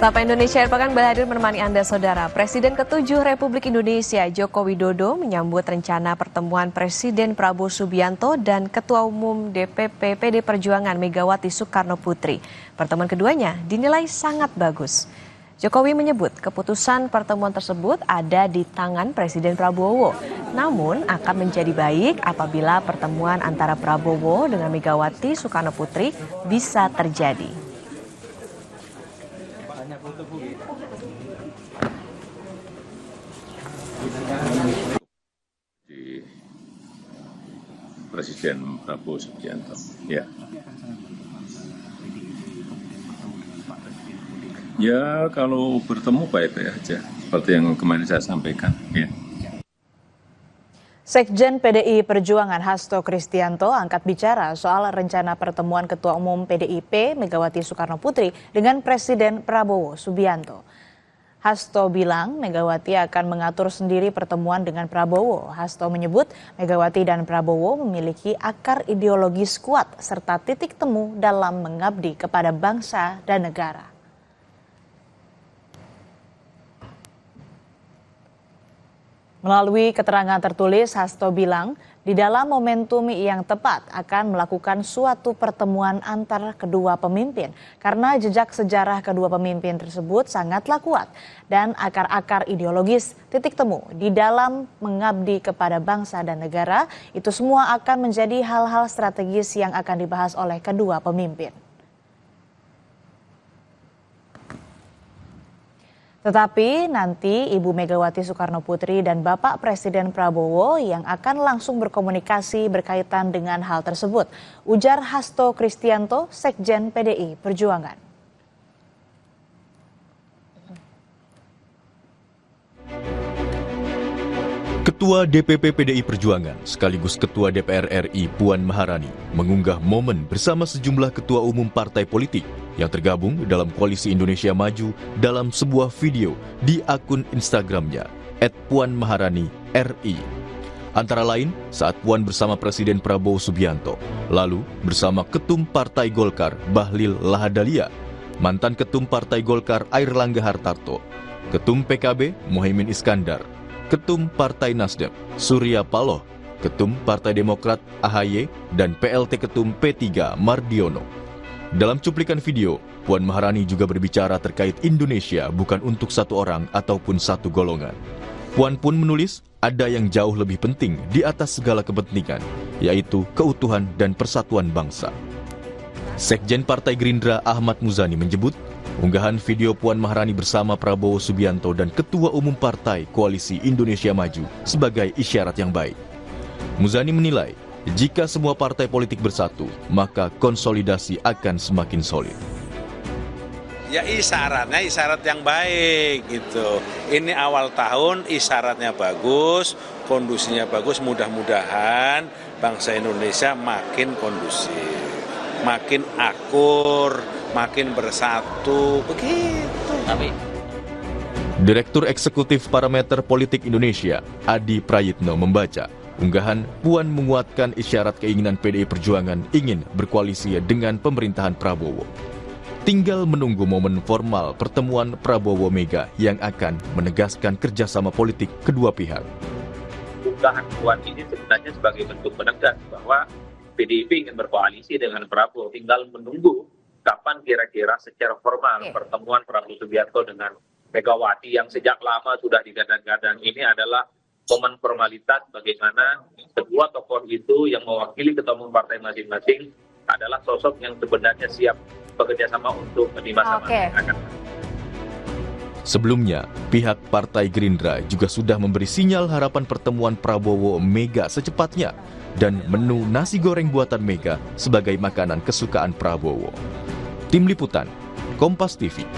Sapa Indonesia Akhir Pekan hadir menemani Anda, Saudara. Presiden ke-7 Republik Indonesia, Joko Widodo, menyambut rencana pertemuan Presiden Prabowo Subianto dan Ketua Umum DPP PD Perjuangan Megawati Soekarno Putri. Pertemuan keduanya dinilai sangat bagus. Jokowi menyebut keputusan pertemuan tersebut ada di tangan Presiden Prabowo. Namun akan menjadi baik apabila pertemuan antara Prabowo dengan Megawati Soekarno Putri bisa terjadi. Di Presiden Prabowo Subianto, ya. Ya, kalau bertemu baik-baik aja, seperti yang kemarin saya sampaikan. Ya. Sekjen PDI Perjuangan Hasto Kristianto angkat bicara soal rencana pertemuan Ketua Umum PDIP Megawati Soekarno Putri dengan Presiden Prabowo Subianto. Hasto bilang Megawati akan mengatur sendiri pertemuan dengan Prabowo. Hasto menyebut Megawati dan Prabowo memiliki akar ideologis kuat serta titik temu dalam mengabdi kepada bangsa dan negara. Melalui keterangan tertulis, Hasto bilang di dalam momentum yang tepat akan melakukan suatu pertemuan antar kedua pemimpin karena jejak sejarah kedua pemimpin tersebut sangatlah kuat dan akar-akar ideologis titik temu di dalam mengabdi kepada bangsa dan negara itu semua akan menjadi hal-hal strategis yang akan dibahas oleh kedua pemimpin. Tetapi nanti Ibu Megawati Soekarno Putri dan Bapak Presiden Prabowo yang akan langsung berkomunikasi berkaitan dengan hal tersebut, ujar Hasto Kristianto, Sekjen PDI Perjuangan. Ketua DPP PDI Perjuangan sekaligus Ketua DPR RI Puan Maharani mengunggah momen bersama sejumlah ketua umum partai politik yang tergabung dalam Koalisi Indonesia Maju dalam sebuah video di akun Instagramnya @puanmaharani_ri. Antara lain saat Puan bersama Presiden Prabowo Subianto, lalu bersama Ketum Partai Golkar Bahlil Lahadalia, mantan Ketum Partai Golkar Airlangga Hartarto, Ketum PKB Mohaimin Iskandar, Ketum Partai Nasdem Surya Paloh, Ketum Partai Demokrat AHY, dan PLT Ketum P3 Mardiono. Dalam cuplikan video, Puan Maharani juga berbicara terkait Indonesia bukan untuk satu orang ataupun satu golongan. Puan pun menulis ada yang jauh lebih penting di atas segala kepentingan, yaitu keutuhan dan persatuan bangsa. Sekjen Partai Gerindra Ahmad Muzani menyebut, unggahan video Puan Maharani bersama Prabowo Subianto dan Ketua Umum Partai Koalisi Indonesia Maju sebagai isyarat yang baik. Muzani menilai, jika semua partai politik bersatu, maka konsolidasi akan semakin solid. Ya isyarat yang baik gitu. Ini awal tahun isyaratnya bagus, kondisinya bagus, mudah-mudahan bangsa Indonesia makin kondusif, makin akur, makin bersatu, begitu. Direktur Eksekutif Parameter Politik Indonesia, Adi Prayitno membaca, unggahan Puan menguatkan isyarat keinginan PDI Perjuangan ingin berkoalisi dengan pemerintahan Prabowo. Tinggal menunggu momen formal pertemuan Prabowo-Mega yang akan menegaskan kerjasama politik kedua pihak. Unggahan Puan ini sebenarnya sebagai bentuk penegas bahwa PDIP ingin berkoalisi dengan Prabowo. Tinggal menunggu kapan kira-kira secara formal pertemuan Prabowo Subianto dengan Megawati yang sejak lama sudah digadang-gadang. Ini adalah momen formalitas bagaimana kedua tokoh itu yang mewakili ketua umum partai masing-masing adalah sosok yang sebenarnya siap bekerjasama untuk di masa yang akan. Sebelumnya, pihak Partai Gerindra juga sudah memberi sinyal harapan pertemuan Prabowo-Mega secepatnya dan menu nasi goreng buatan Mega sebagai makanan kesukaan Prabowo. Tim Liputan, Kompas TV.